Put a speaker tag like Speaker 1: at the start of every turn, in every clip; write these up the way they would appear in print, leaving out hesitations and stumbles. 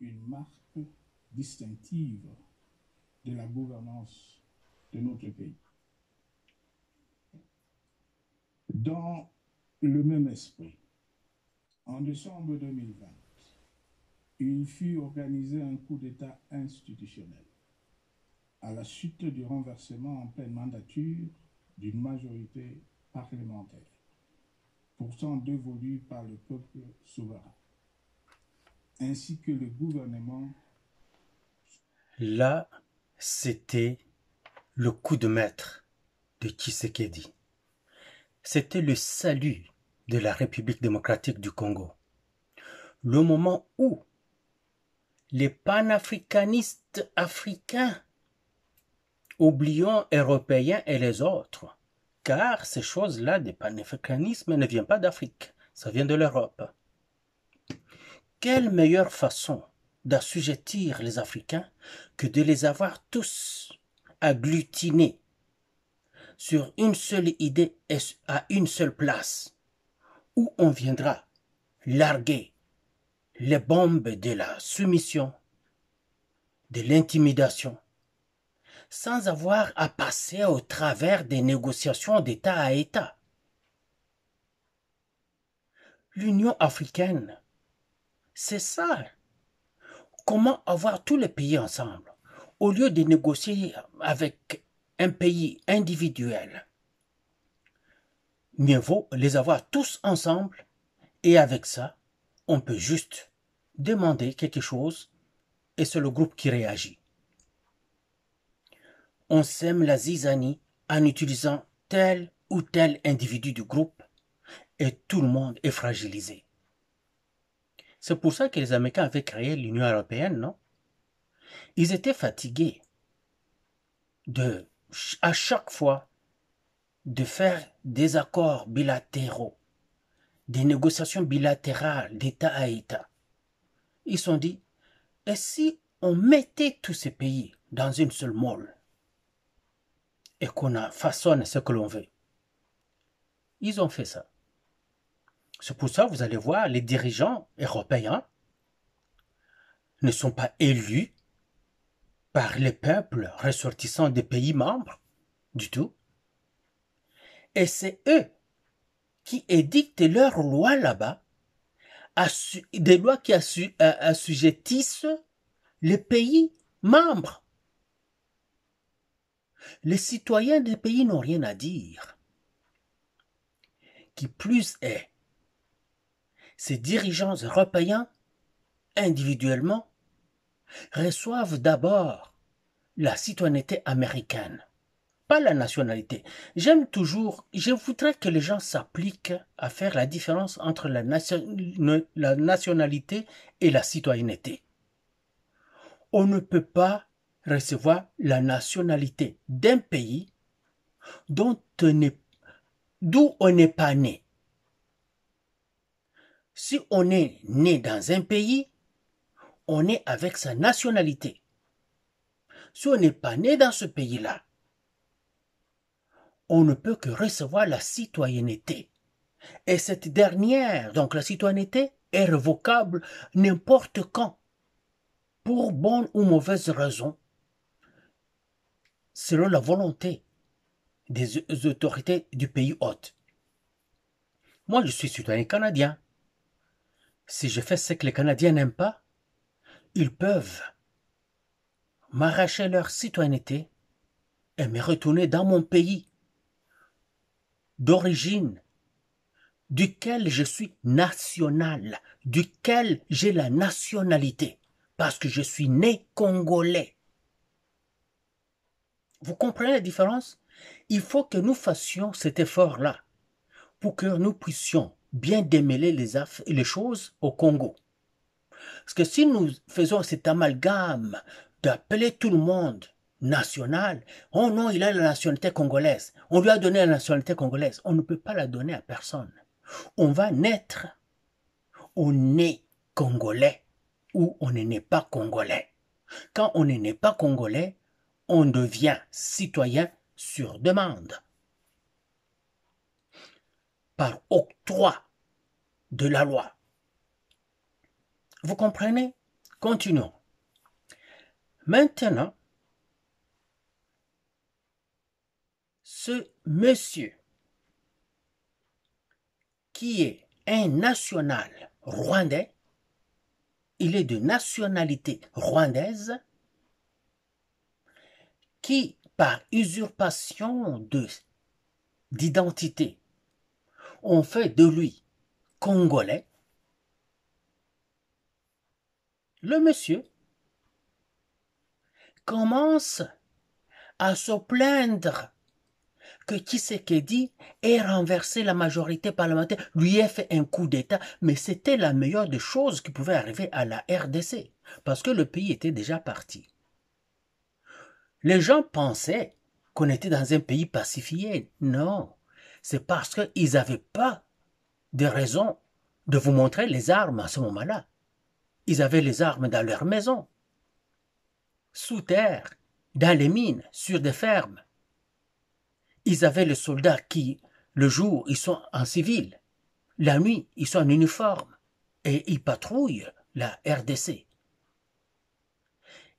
Speaker 1: une marque distinctive de la gouvernance de notre pays. Dans le même esprit, en décembre 2020, il fut organisé un coup d'État institutionnel à la suite du renversement en pleine mandature d'une majorité parlementaire, pourtant dévolue par le peuple souverain, ainsi que le gouvernement.
Speaker 2: Là, c'était le coup de maître de Tshisekedi. C'était le salut de la République démocratique du Congo. Le moment où les panafricanistes africains, oublions européens et les autres, car ces choses-là des panafricanismes ne viennent pas d'Afrique, ça vient de l'Europe. Quelle meilleure façon d'assujettir les Africains que de les avoir tous agglutinés sur une seule idée et à une seule place, où on viendra larguer les bombes de la soumission, de l'intimidation, sans avoir à passer au travers des négociations d'État à État. L'Union africaine, c'est ça. Comment avoir tous les pays ensemble, au lieu de négocier avec un pays individuel? Mieux vaut les avoir tous ensemble, et avec ça, on peut juste demander quelque chose, et c'est le groupe qui réagit. On sème la zizanie en utilisant tel ou tel individu du groupe, et tout le monde est fragilisé. C'est pour ça que les Américains avaient créé l'Union européenne, non? Ils étaient fatigués à chaque fois, de faire des accords bilatéraux, des négociations bilatérales d'État à État. Ils se sont dit, et si on mettait tous ces pays dans une seule moule et qu'on façonne ce que l'on veut? Ils ont fait ça. C'est pour ça que vous allez voir, les dirigeants européens ne sont pas élus par les peuples ressortissants des pays membres du tout. Et c'est eux qui édictent leurs lois là-bas, des lois qui assujettissent les pays membres. Les citoyens des pays n'ont rien à dire. Qui plus est, ces dirigeants européens, individuellement, reçoivent d'abord la citoyenneté américaine, pas la nationalité. Je voudrais que les gens s'appliquent à faire la différence entre la nationalité et la citoyenneté. On ne peut pas recevoir la nationalité d'un pays d'où on n'est pas né. Si on est né dans un pays, on est avec sa nationalité. Si on n'est pas né dans ce pays-là, on ne peut que recevoir la citoyenneté. Et cette dernière, donc la citoyenneté, est révocable n'importe quand, pour bonne ou mauvaise raison, selon la volonté des autorités du pays hôte. Moi, je suis citoyen canadien. Si je fais ce que les Canadiens n'aiment pas, ils peuvent m'arracher leur citoyenneté et me retourner dans mon pays d'origine, duquel je suis national, duquel j'ai la nationalité, parce que je suis né congolais. Vous comprenez la différence? Il faut que nous fassions cet effort-là pour que nous puissions bien démêler les choses au Congo. Parce que si nous faisons cet amalgame d'appeler tout le monde national, oh non, il a la nationalité congolaise, on lui a donné la nationalité congolaise, on ne peut pas la donner à personne. On va naître, on est congolais ou on n'est pas congolais. Quand on n'est pas congolais, on devient citoyen sur demande, par octroi de la loi. Vous comprenez? Continuons. Maintenant, ce monsieur qui est un national rwandais, il est de nationalité rwandaise, qui, par usurpation d'identité, ont fait de lui congolais. Le monsieur commence à se plaindre que Tshisekedi ait renversé la majorité parlementaire, lui ait fait un coup d'État, mais c'était la meilleure des choses qui pouvait arriver à la RDC, parce que le pays était déjà parti. Les gens pensaient qu'on était dans un pays pacifié. Non, c'est parce qu'ils n'avaient pas de raison de vous montrer les armes à ce moment-là. Ils avaient les armes dans leur maison, sous terre, dans les mines, sur des fermes. Ils avaient les soldats qui, le jour, ils sont en civil. La nuit, ils sont en uniforme. Et ils patrouillent la RDC.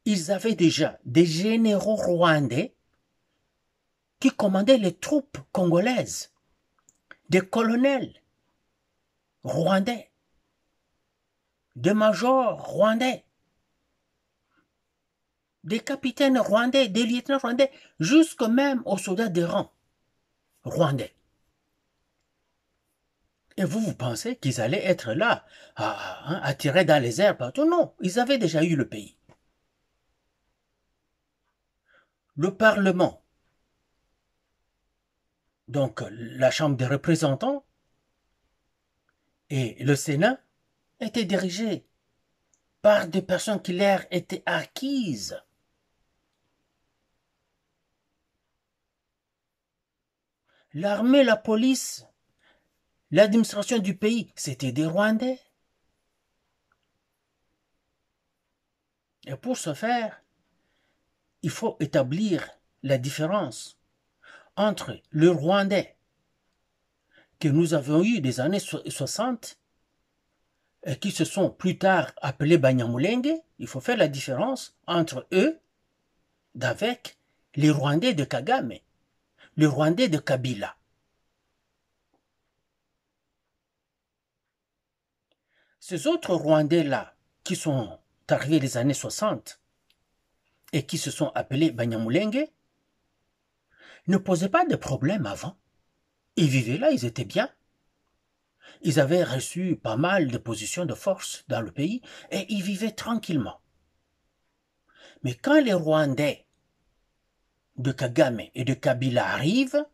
Speaker 2: Ils avaient déjà des généraux rwandais qui commandaient les troupes congolaises, des colonels rwandais, des majors rwandais, des capitaines rwandais, des lieutenants rwandais, jusque même aux soldats de rang rwandais. Et vous pensez qu'ils allaient être là, à tirer dans les airs partout? Non, ils avaient déjà eu le pays. Le Parlement, donc la Chambre des représentants et le Sénat, étaient dirigés par des personnes qui leur étaient acquises. L'armée, la police, l'administration du pays, c'était des Rwandais. Et pour ce faire, il faut établir la différence entre le Rwandais que nous avons eu des années 60 et qui se sont plus tard appelés Banyamulenge. Il faut faire la différence entre eux d'avec les Rwandais de Kagame, les Rwandais de Kabila. Ces autres Rwandais-là qui sont arrivés les années 60 et qui se sont appelés Banyamulenge ne posaient pas de problème avant. Ils vivaient là, ils étaient bien. Ils avaient reçu pas mal de positions de force dans le pays et ils vivaient tranquillement. Mais quand les Rwandais de Kagame et de Kabila arrivent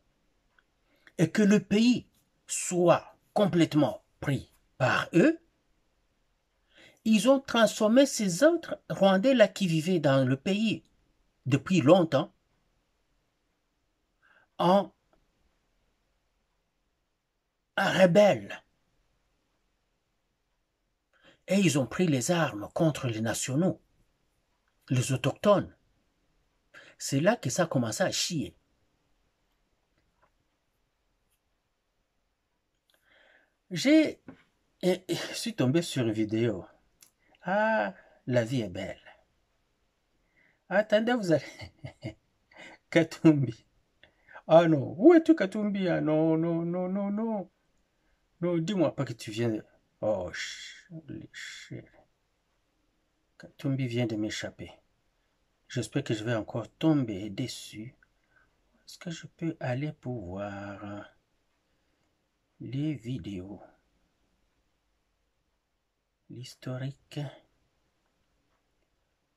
Speaker 2: et que le pays soit complètement pris par eux, ils ont transformé ces autres Rwandais-là qui vivaient dans le pays depuis longtemps en rebelles. Et ils ont pris les armes contre les nationaux, les autochtones. C'est là que ça a commencé à chier. Je suis tombé sur une vidéo. Ah, la vie est belle. Attendez, vous allez... Katumbi. Ah non, où es-tu Katumbi? Ah non, non, non, non, non. Non, dis-moi pas que tu viens de... Oh, Katumbi vient de m'échapper. J'espère que je vais encore tomber dessus. Est-ce que je peux aller pour voir les vidéos? L'historique.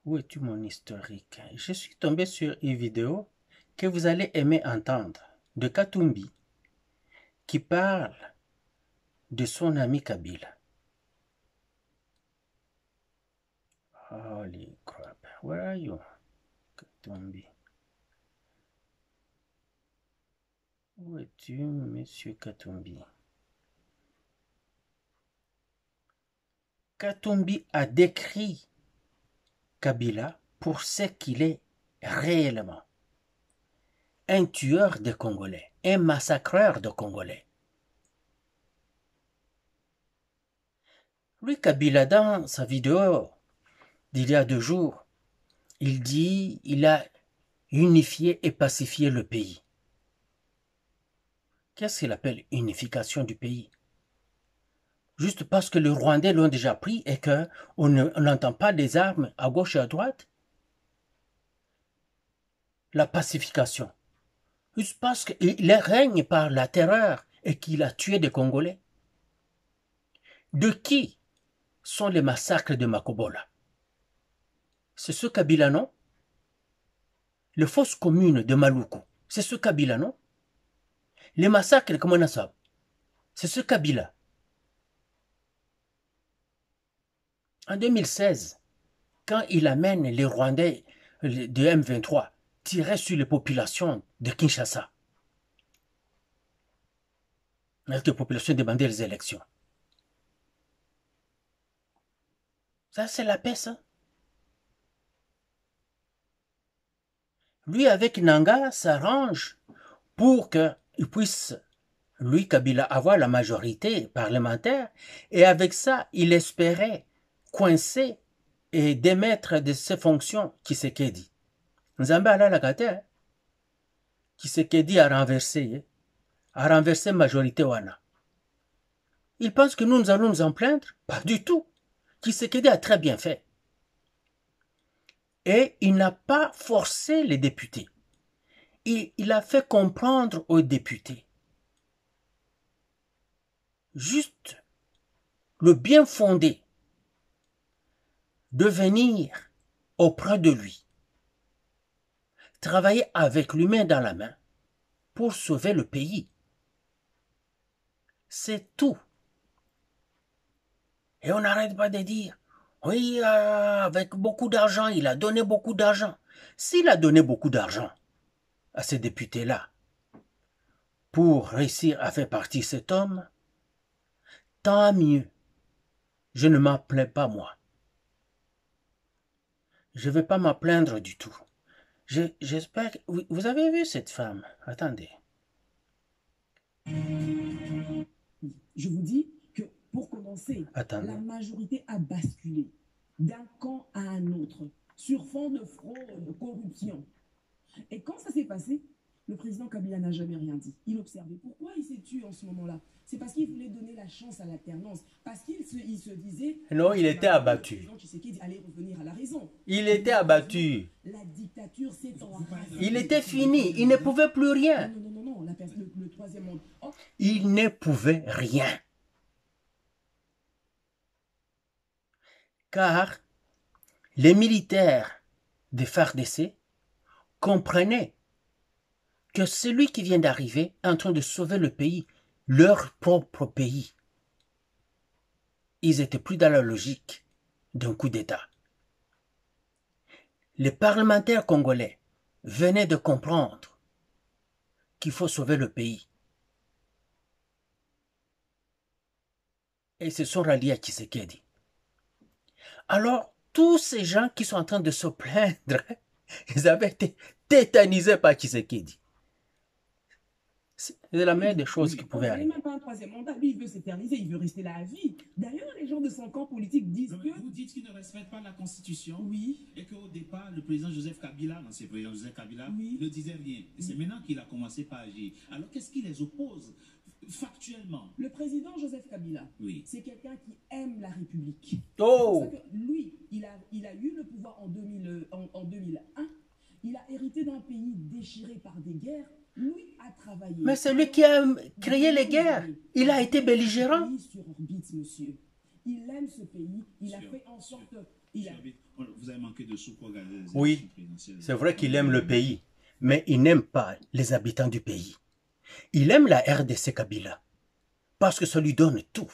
Speaker 2: Où es-tu mon historique? Je suis tombé sur une vidéo que vous allez aimer entendre de Katumbi qui parle de son ami Kabila. Holy crap, where are you, Katumbi? Où es-tu, monsieur Katumbi? Katumbi a décrit Kabila pour ce qu'il est réellement. Un tueur de Congolais, un massacreur de Congolais. Lui, Kabila, dans sa vidéo, d'il y a 2 jours, il dit il a unifié et pacifié le pays. Qu'est-ce qu'il appelle unification du pays? Juste parce que les Rwandais l'ont déjà pris et qu'on n'entend pas des armes à gauche et à droite? La pacification. Juste parce qu'il règne par la terreur et qu'il a tué des Congolais. De qui sont les massacres de Makobola? C'est ce Kabila, non? Les fausses communes de Maluku, c'est ce Kabila, non? Les massacres, comment on ça? C'est ce Kabila. En 2016, quand il amène les Rwandais de M23 tirer sur les populations de Kinshasa, les populations demandaient les élections. Ça, c'est la paix, ça. Lui, avec Nanga, s'arrange pour qu'il puisse, lui, Kabila, avoir la majorité parlementaire. Et avec ça, il espérait coincer et démettre de ses fonctions Tshisekedi. Nzambe ala la kate, Tshisekedi a renversé majorité wana. Il pense que nous allons nous en plaindre? Pas du tout. Tshisekedi a très bien fait. Et il n'a pas forcé les députés. Il a fait comprendre aux députés juste le bien fondé de venir auprès de lui, travailler avec lui main dans la main pour sauver le pays. C'est tout. Et on n'arrête pas de dire, oui, avec beaucoup d'argent, il a donné beaucoup d'argent. S'il a donné beaucoup d'argent à ces députés-là pour réussir à faire partir cet homme, tant mieux. Je ne m'en plains pas, moi. Je ne vais pas m'en plaindre du tout. J'espère que... Vous avez vu cette femme? Attendez.
Speaker 3: Je vous dis que pour commencer,
Speaker 2: Attendez.
Speaker 3: la majorité a basculé d'un camp à un autre sur fond de fraude, de corruption. Et quand ça s'est passé, le président Kabila n'a jamais rien dit. Il observait. Pourquoi il s'est tué en ce moment-là? C'est parce qu'il voulait donner la chance à l'alternance. Parce qu'il se disait...
Speaker 2: Non, il était abattu.
Speaker 3: Le président Tshisekedi allait revenir à la raison.
Speaker 2: Il était abattu.
Speaker 3: La dictature s'est enragée.
Speaker 2: Il était fini. Il ne pouvait plus rien.
Speaker 3: Non. Le troisième monde. Oh.
Speaker 2: Il ne pouvait rien. Car les militaires de FARDC comprenaient que celui qui vient d'arriver est en train de sauver le pays, leur propre pays. Ils étaient plus dans la logique d'un coup d'État. Les parlementaires congolais venaient de comprendre qu'il faut sauver le pays. Et ils se sont ralliés à Tshisekedi. Alors, tous ces gens qui sont en train de se plaindre, ils avaient été tétanisés par Tshisekedi. C'est la meilleure des choses qui pouvaient arriver.
Speaker 3: Il n'y a même pas un troisième mandat. Lui, il veut s'éterniser, il veut rester là à vie. D'ailleurs, les gens de son camp politique disent que...
Speaker 4: Vous dites qu'il ne respecte pas la Constitution.
Speaker 3: Oui.
Speaker 4: Et qu'au départ, le président Joseph Kabila, l'ancien président Joseph Kabila,
Speaker 3: Oui.
Speaker 4: ne disait rien. Et c'est maintenant qu'il a commencé par agir. Alors, qu'est-ce qui les oppose factuellement?
Speaker 3: Le président Joseph Kabila,
Speaker 4: Oui.
Speaker 3: c'est quelqu'un qui aime la République.
Speaker 2: Oh!
Speaker 3: C'est pour ça que lui, il a eu le pouvoir en 2001. Il a hérité d'un pays déchiré par des guerres. Lui a travaillé.
Speaker 2: Mais c'est lui qui a créé les guerres. Il a été belligérant.
Speaker 3: Il est sur orbite, monsieur. Il aime ce pays. Il a fait en sorte que...
Speaker 4: Vous avez manqué de sous pour regarder les élections
Speaker 2: Oui,
Speaker 4: présidentielles.
Speaker 2: c'est vrai qu'il aime le pays, mais il n'aime pas les habitants du pays. Il aime la RDC Kabila, parce que ça lui donne tout.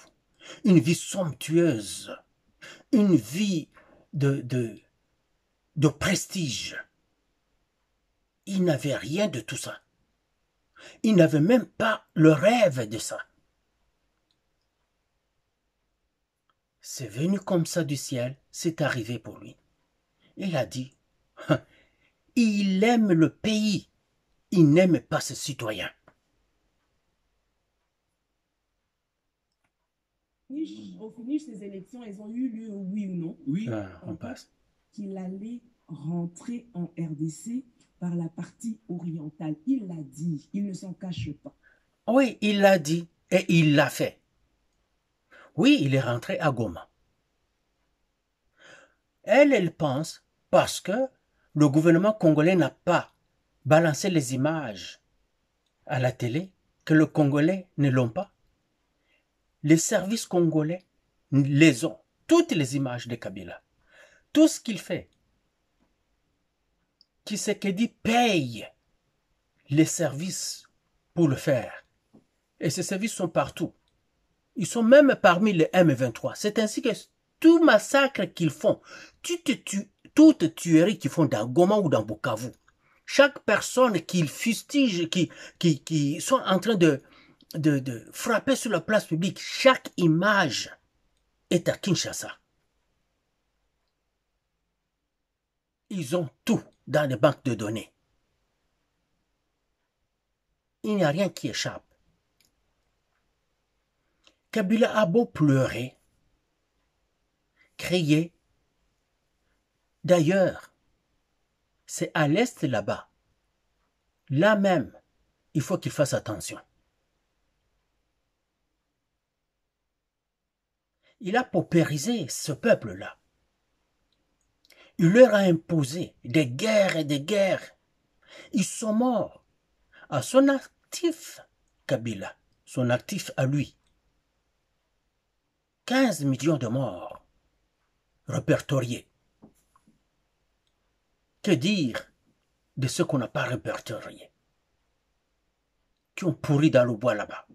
Speaker 2: Une vie somptueuse, une vie de prestige. Il n'avait rien de tout ça. Il n'avait même pas le rêve de ça. C'est venu comme ça du ciel, c'est arrivé pour lui. Il a dit, il aime le pays, il n'aime pas ses citoyens.
Speaker 3: Au finish, ces élections, elles ont eu lieu, oui ou non?
Speaker 4: Oui.
Speaker 2: On passe.
Speaker 3: qu'il allait rentrer en RDC par la partie orientale. Il l'a dit, il ne s'en cache pas.
Speaker 2: Oui, il l'a dit et il l'a fait. Oui, il est rentré à Goma. Elle pense, parce que le gouvernement congolais n'a pas balancé les images à la télé, que les Congolais ne l'ont pas. Les services congolais les ont, toutes les images de Kabila. Tout ce qu'il fait. Tshisekedi paye les services pour le faire. Et ces services sont partout. Ils sont même parmi les M23. C'est ainsi que tout massacre qu'ils font, toute tuerie qu'ils font dans Goma ou dans Bukavu, chaque personne qu'ils fustigent, qui sont en train de frapper sur la place publique, chaque image est à Kinshasa. Ils ont tout dans les banques de données. Il n'y a rien qui échappe. Kabila a beau pleurer, crier. D'ailleurs, c'est à l'est là-bas. Là même, il faut qu'il fasse attention. Il a paupérisé ce peuple-là. Il leur a imposé des guerres et des guerres. Ils sont morts. À son actif, Kabila, son actif à lui. 15 millions de morts répertoriés. Que dire de ceux qu'on n'a pas répertoriés, qui ont pourri dans le bois là-bas?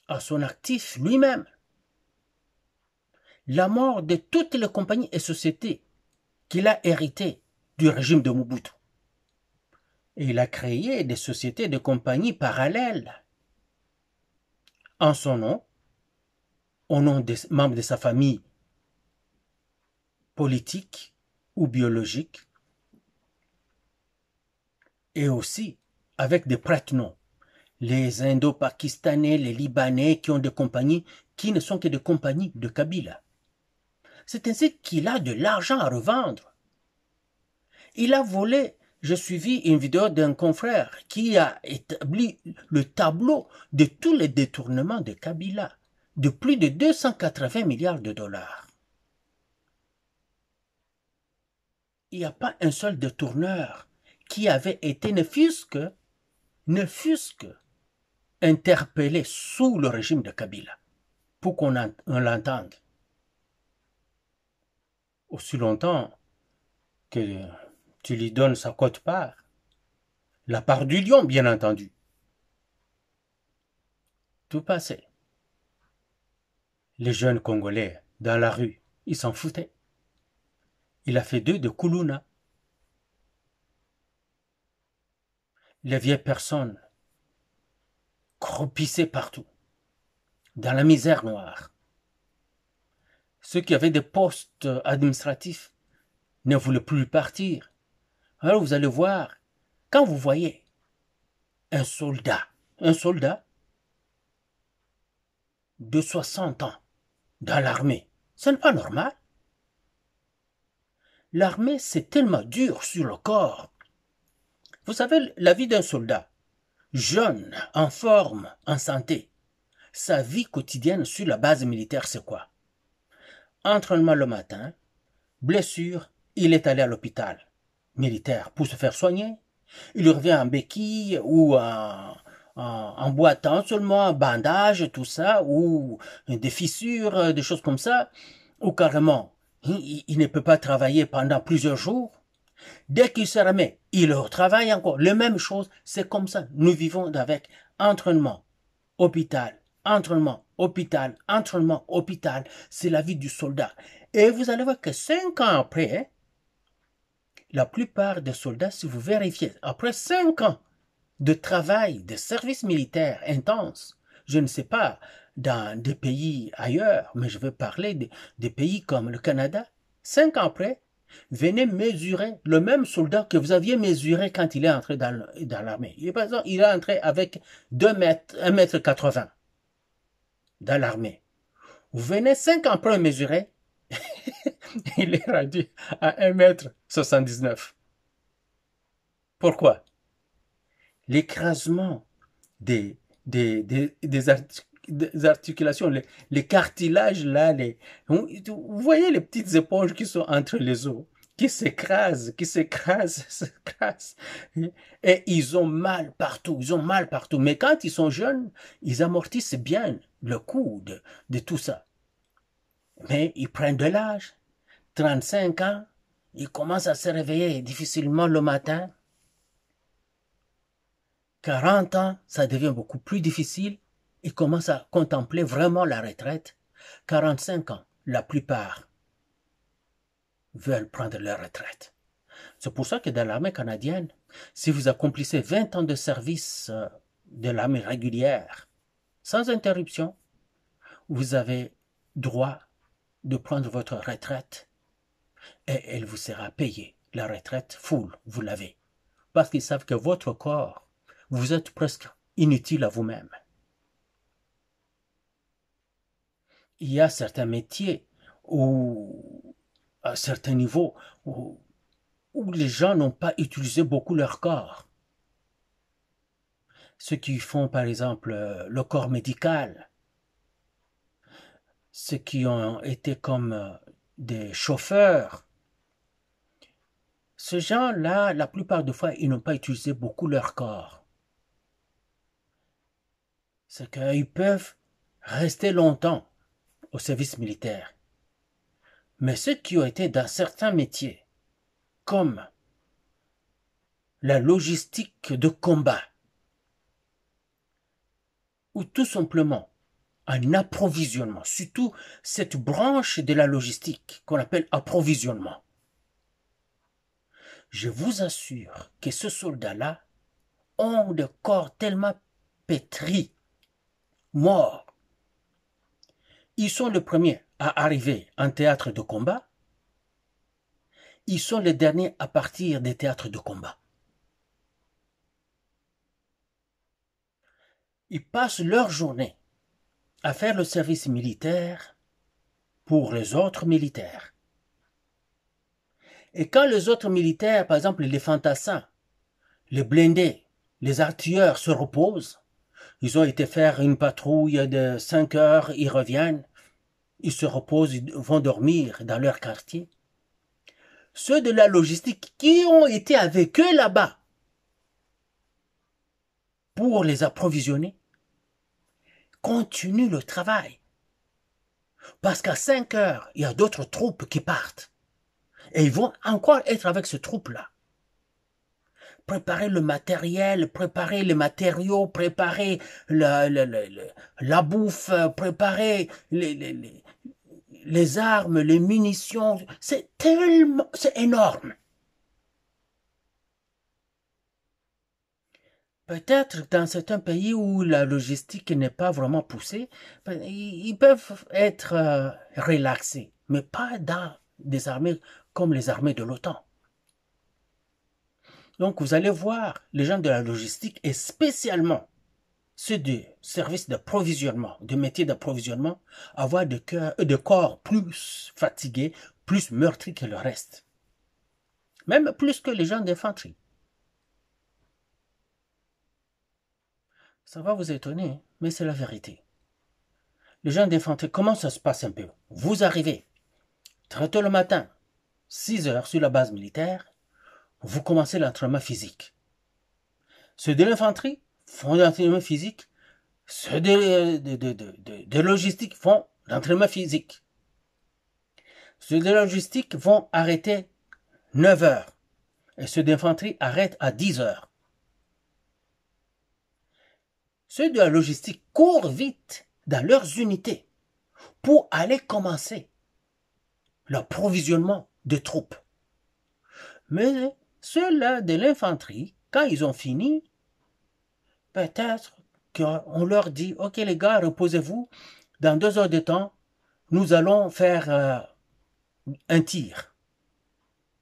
Speaker 2: À son actif lui-même, la mort de toutes les compagnies et sociétés qu'il a héritées du régime de Mobutu. Et il a créé des sociétés, des compagnies parallèles en son nom, au nom des membres de sa famille politique ou biologique, et aussi avec des prête-noms. Les Indo-Pakistanais, les Libanais qui ont des compagnies qui ne sont que des compagnies de Kabila. C'est ainsi qu'il a de l'argent à revendre. Il a volé. J'ai suivi une vidéo d'un confrère qui a établi le tableau de tous les détournements de Kabila, de plus de 280 milliards de dollars. Il n'y a pas un seul détourneur qui avait été ne fût-ce que interpellé sous le régime de Kabila, pour qu'on l'entende. Aussi longtemps que tu lui donnes sa quote-part, la part du lion, bien entendu. Tout passé. Les jeunes Congolais, dans la rue, ils s'en foutaient. Il a fait d'eux de Kuluna. Les vieilles personnes cropissaient partout, dans la misère noire. Ceux qui avaient des postes administratifs ne voulaient plus partir. Alors vous allez voir, quand vous voyez un soldat de 60 ans dans l'armée, ce n'est pas normal. L'armée, c'est tellement dur sur le corps. Vous savez, la vie d'un soldat, jeune, en forme, en santé, sa vie quotidienne sur la base militaire, c'est quoi? Entraînement le matin, blessure, il est allé à l'hôpital militaire pour se faire soigner. Il revient en béquille ou en boitant seulement, un bandage, tout ça, ou des fissures, des choses comme ça, ou carrément, il ne peut pas travailler pendant plusieurs jours. Dès qu'il se remet, il retravaille encore. La même chose, c'est comme ça. Nous vivons avec entraînement, hôpital, entraînement, hôpital, entraînement, hôpital. C'est la vie du soldat. Et vous allez voir que 5 ans après, la plupart des soldats, si vous vérifiez, après 5 ans de travail, de service militaire intense, je ne sais pas, dans des pays ailleurs, mais je veux parler des pays comme le Canada, 5 ans après, venez mesurer le même soldat que vous aviez mesuré quand il est entré dans l'armée. Par exemple, il est entré avec 1,80 m dans l'armée. Vous venez 5 ans après mesurer, il est rendu à 1,79 m. Pourquoi? L'écrasement des articulations, les cartilages là, vous voyez les petites éponges qui sont entre les os, qui s'écrasent, s'écrasent. Et ils ont mal partout, Mais quand ils sont jeunes, ils amortissent bien le coup de tout ça. Mais ils prennent de l'âge, 35 ans, ils commencent à se réveiller difficilement le matin. 40 ans, ça devient beaucoup plus difficile. Ils commencent à contempler vraiment la retraite. 45 ans, la plupart veulent prendre leur retraite. C'est pour ça que dans l'armée canadienne, si vous accomplissez 20 ans de service de l'armée régulière, sans interruption, vous avez droit de prendre votre retraite et elle vous sera payée. La retraite full, vous l'avez. Parce qu'ils savent que votre corps, vous êtes presque inutile à vous-même. Il y a certains métiers où, à certains niveaux, où les gens n'ont pas utilisé beaucoup leur corps. Ceux qui font, par exemple, le corps médical, ceux qui ont été comme des chauffeurs, ces gens-là, la plupart des fois, ils n'ont pas utilisé beaucoup leur corps. C'est qu'ils peuvent rester longtemps au service militaire. Mais ceux qui ont été dans certains métiers, comme la logistique de combat, ou tout simplement un approvisionnement, surtout cette branche de la logistique qu'on appelle approvisionnement. Je vous assure que ces soldats-là ont des corps tellement pétris, morts. Ils sont les premiers à arriver en théâtre de combat. Ils sont les derniers à partir des théâtres de combat. Ils passent leur journée à faire le service militaire pour les autres militaires. Et quand les autres militaires, par exemple les fantassins, les blindés, les artilleurs se reposent, ils ont été faire une patrouille de 5 heures, ils reviennent, ils se reposent, ils vont dormir dans leur quartier. Ceux de la logistique qui ont été avec eux là-bas pour les approvisionner, continuent le travail. Parce qu'à 5 heures, il y a d'autres troupes qui partent. Et ils vont encore être avec ce troupe-là. Préparer le matériel, préparer les matériaux, préparer la bouffe, préparer les armes, les munitions. C'est énorme. Peut-être dans certains pays où la logistique n'est pas vraiment poussée, ils peuvent être relaxés, mais pas dans des armées comme les armées de l'OTAN. Donc vous allez voir les gens de la logistique et spécialement ceux du service d'approvisionnement, de métier d'approvisionnement, avoir de corps plus fatigués, plus meurtris que le reste. Même plus que les gens d'infanterie. Ça va vous étonner, mais c'est la vérité. Les gens d'infanterie, comment ça se passe un peu? Vous arrivez, très tôt le matin, 6 heures sur la base militaire, vous commencez l'entraînement physique. Ceux de l'infanterie font l'entraînement physique, ceux de logistique font l'entraînement physique. Ceux de logistique vont arrêter 9 heures et ceux d'infanterie arrêtent à 10 heures. Ceux de la logistique courent vite dans leurs unités pour aller commencer l'approvisionnement de troupes. Mais ceux-là de l'infanterie, quand ils ont fini, peut-être qu'on leur dit « Ok les gars, reposez-vous, dans 2 heures de temps, nous allons faire un tir. »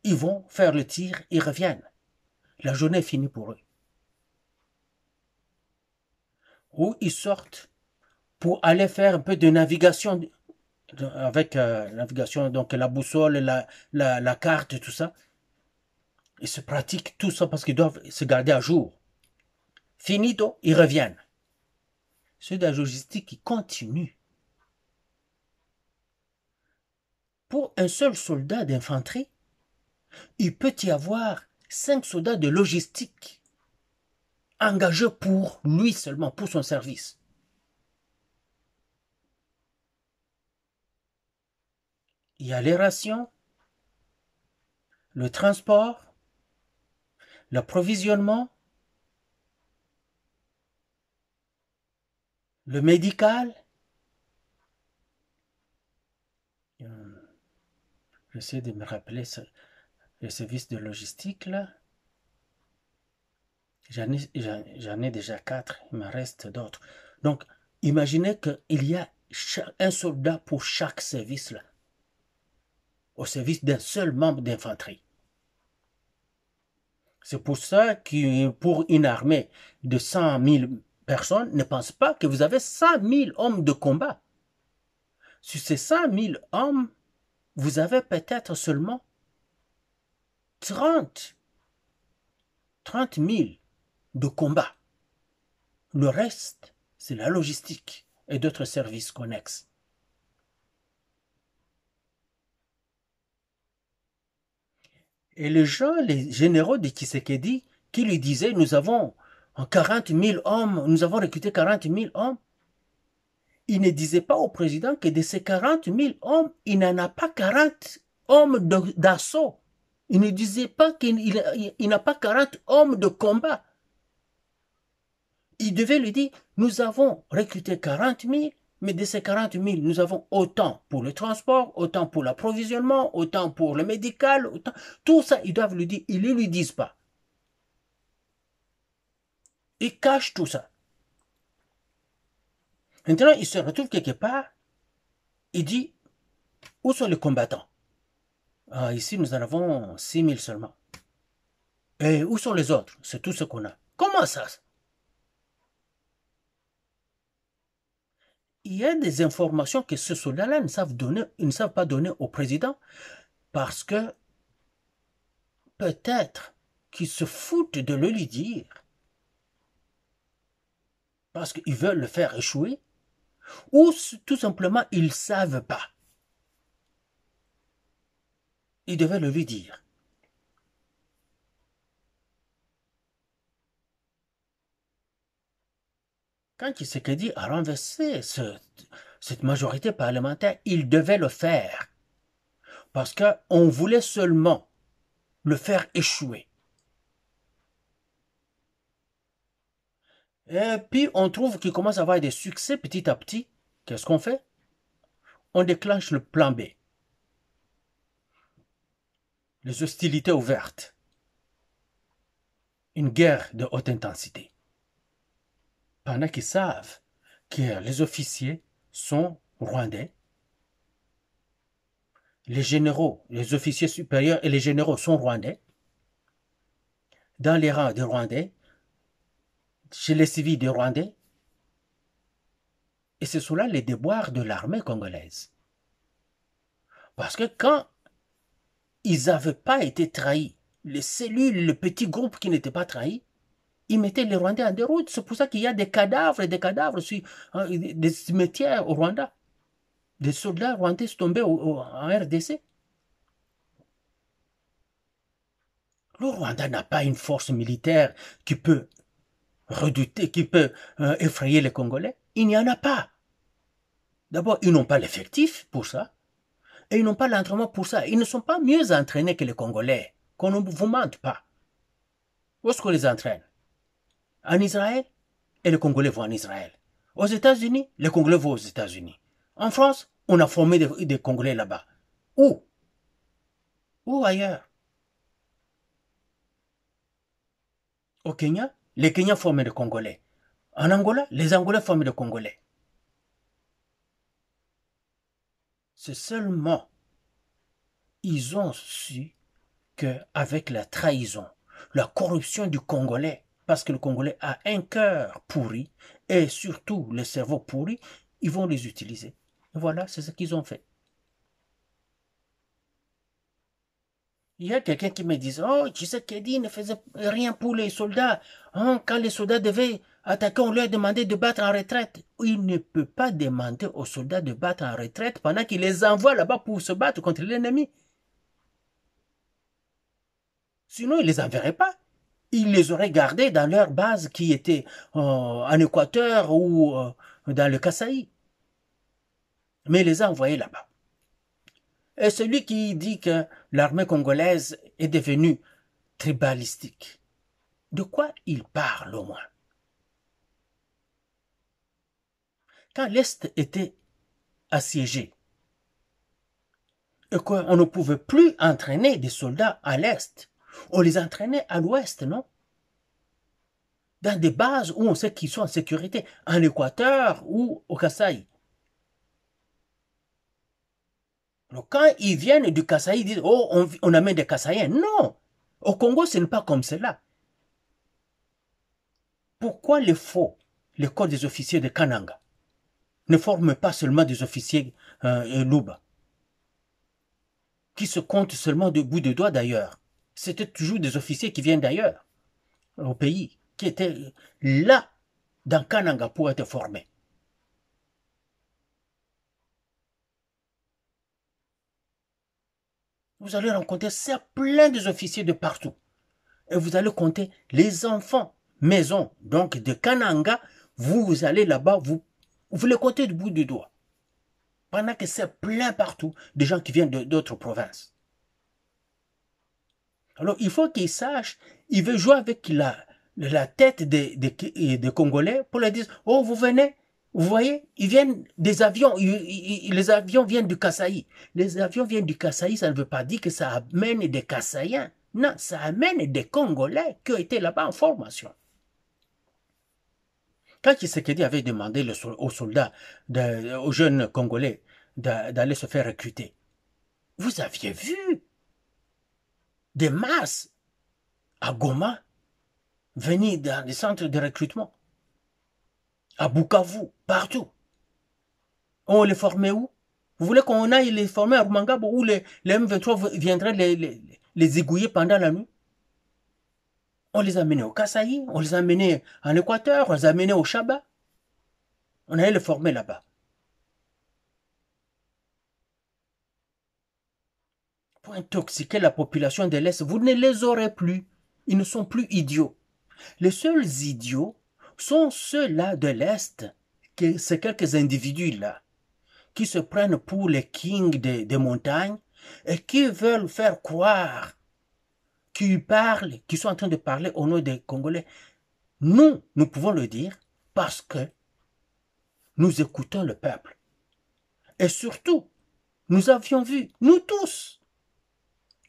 Speaker 2: Ils vont faire le tir, ils reviennent. La journée est finie pour eux. Ou ils sortent pour aller faire un peu de navigation avec la navigation, donc la boussole, la carte, tout ça. Ils se pratiquent tout ça parce qu'ils doivent se garder à jour. Finito, ils reviennent. Ceux de la logistique, ils continuent. Pour un seul soldat d'infanterie, il peut y avoir 5 soldats de logistique engagés pour lui seulement, pour son service. Il y a les rations, le transport, l'approvisionnement, le médical. J'essaie de me rappeler le service de logistique là. J'en ai déjà 4, il me reste d'autres. Donc, imaginez qu'il y a un soldat pour chaque service là, au service d'un seul membre d'infanterie. C'est pour ça que pour une armée de 100 000 personnes, ne pense pas que vous avez 100 000 hommes de combat. Sur ces 100 000 hommes, vous avez peut-être seulement 30 000 de combat. Le reste, c'est la logistique et d'autres services connexes. Et les gens, les généraux de Tshisekedi, qui lui disaient, nous avons 40 000 hommes, nous avons recruté 40 000 hommes, il ne disait pas au président que de ces 40 000 hommes, il n'en a pas 40 hommes d'assaut. Il ne disait pas qu'il n'a pas 40 hommes de combat. Il devait lui dire, nous avons recruté 40 000, mais de ces 40 000, nous avons autant pour le transport, autant pour l'approvisionnement, autant pour le médical, autant. Tout ça, ils doivent lui dire, ils ne lui disent pas. Ils cachent tout ça. Maintenant, il se retrouve quelque part, il dit, où sont les combattants? Ah, ici, nous en avons 6 000 seulement. Et où sont les autres? C'est tout ce qu'on a. Comment ça? Il y a des informations que ce soldat-là ne savent pas donner au président parce que peut-être qu'ils se foutent de le lui dire. Parce qu'ils veulent le faire échouer ou tout simplement ils ne savent pas. Ils devaient le lui dire. Quand Tshisekedi a renversé cette majorité parlementaire, il devait le faire. Parce qu'on voulait seulement le faire échouer. Et puis on trouve qu'il commence à avoir des succès petit à petit. Qu'est-ce qu'on fait? On déclenche le plan B. Les hostilités ouvertes. Une guerre de haute intensité. Pendant qu'ils savent que les officiers sont rwandais, les généraux, les officiers supérieurs et les généraux sont rwandais, dans les rangs des Rwandais, chez les civils des Rwandais, et c'est cela les déboires de l'armée congolaise. Parce que quand ils n'avaient pas été trahis, les cellules, le petit groupe qui n'était pas trahi, ils mettaient les Rwandais en déroute. C'est pour ça qu'il y a des cadavres sur des cimetières au Rwanda. Des soldats rwandais sont tombés en RDC. Le Rwanda n'a pas une force militaire qui peut redouter, qui peut effrayer les Congolais. Il n'y en a pas. D'abord, ils n'ont pas l'effectif pour ça. Et ils n'ont pas l'entraînement pour ça. Ils ne sont pas mieux entraînés que les Congolais. Qu'on ne vous mente pas. Où est-ce qu'on les entraîne? En Israël, et les Congolais vont en Israël. Aux États-Unis, les Congolais vont aux États-Unis. En France, on a formé des Congolais là-bas. Où? Où ailleurs? Au Kenya, les Kenyans forment des Congolais. En Angola, les Angolais forment des Congolais. C'est seulement, ils ont su qu'avec la trahison, la corruption du Congolais, parce que le Congolais a un cœur pourri et surtout le cerveau pourri, ils vont les utiliser. Et voilà, c'est ce qu'ils ont fait. Il y a quelqu'un qui me dit, oh, Tshisekedi ne faisait rien pour les soldats. Oh, quand les soldats devaient attaquer, on leur demandait de battre en retraite. Il ne peut pas demander aux soldats de battre en retraite pendant qu'il les envoie là-bas pour se battre contre l'ennemi. Sinon, il ne les enverrait pas. Il les aurait gardés dans leur base qui était en Équateur ou dans le Kasaï. Mais il les a envoyés là-bas. Et celui qui dit que l'armée congolaise est devenue tribalistique, de quoi il parle au moins? Quand l'Est était assiégé et qu'on ne pouvait plus entraîner des soldats à l'Est, on les entraînait à l'Ouest, non? Dans des bases où on sait qu'ils sont en sécurité, en Équateur ou au Kasaï. Donc quand ils viennent du Kasaï, ils disent « Oh, on amène des Kasaïens ». Non! Au Congo, ce n'est pas comme cela. Pourquoi l'école des officiers de Kananga ne forme pas seulement des officiers Luba, qui se comptent seulement de bout de doigts d'ailleurs? C'était toujours des officiers qui viennent d'ailleurs, au pays, qui étaient là, dans Kananga, pour être formés. Vous allez rencontrer plein des officiers de partout. Et vous allez compter les enfants maison, donc de Kananga, vous allez là-bas, vous les comptez du bout du doigt. Pendant que c'est plein partout des gens qui viennent d'autres provinces. Alors il faut qu'ils sachent, ils veulent jouer avec la tête des Congolais pour leur dire, oh vous venez, vous voyez, ils viennent des avions, les avions viennent du Kasaï. Les avions viennent du Kasaï, ça ne veut pas dire que ça amène des Kasaïens. Non, ça amène des Congolais qui ont été là-bas en formation. Quand Tshisekedi avait demandé aux soldats, aux jeunes Congolais, d'aller se faire recruter, vous aviez vu des masses à Goma venir dans les centres de recrutement, à Bukavu, partout. On les formait où? Vous voulez qu'on aille les former à Rumangabo où les M23 viendraient les égouiller pendant la nuit? On les a menés au Kasaï, on les a menés en Équateur, on les a menés au Chaba. On allait les former là-bas. Pour intoxiquer la population de l'Est, vous ne les aurez plus. Ils ne sont plus idiots. Les seuls idiots sont ceux-là de l'Est, c'est quelques individus-là, qui se prennent pour les kings des montagnes et qui veulent faire croire qu'ils sont en train de parler au nom des Congolais. Nous pouvons le dire parce que nous écoutons le peuple. Et surtout, nous avions vu, nous tous,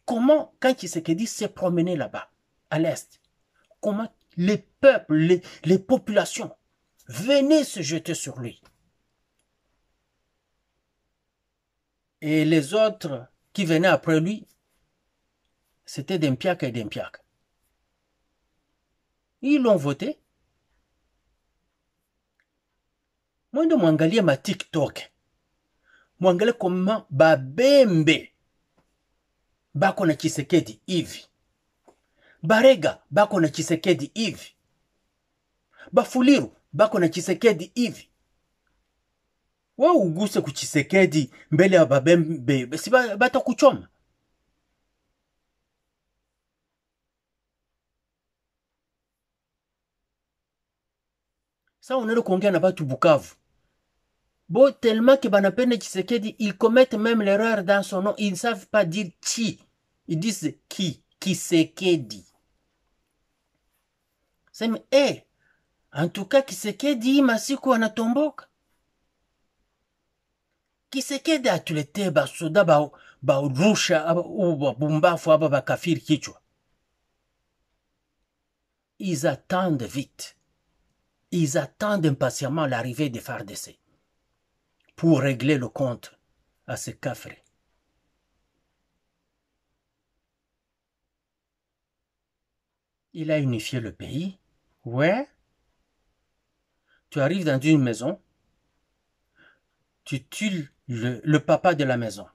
Speaker 2: comment, quand Tshisekedi s'est promené là-bas, à l'Est, comment les peuples, les populations venaient se jeter sur lui. Et les autres qui venaient après lui, c'était d'Empiak et d'Empiak. Ils l'ont voté. Moi, de Mwangalia ma TikTok. Mwangalia comment Babembe bako na Tshisekedi hivi. Barega bako na Tshisekedi hivi. Bafuliru bako na Tshisekedi hivi. Wewe uguse ku Tshisekedi mbele ya Babembe, si batakuchoma. Ça, on est le Congo na batu Bukavu. Bon, tellement que banapende Tshisekedi, ils commettent même l'erreur dans son nom. Ils ne savent pas dire qui. Ils disent qui. Tshisekedi. C'est mais, en tout cas, Tshisekedi, masiku anatomboka. Tshisekedi atulete basoda rusha ou bumbafu aba bakafiri kichwa. Ils attendent vite. Ils attendent impatiemment l'arrivée des FARDC pour régler le compte à ces cafres. Il a unifié le pays. Ouais. Tu arrives dans une maison, tu tues le papa de la maison.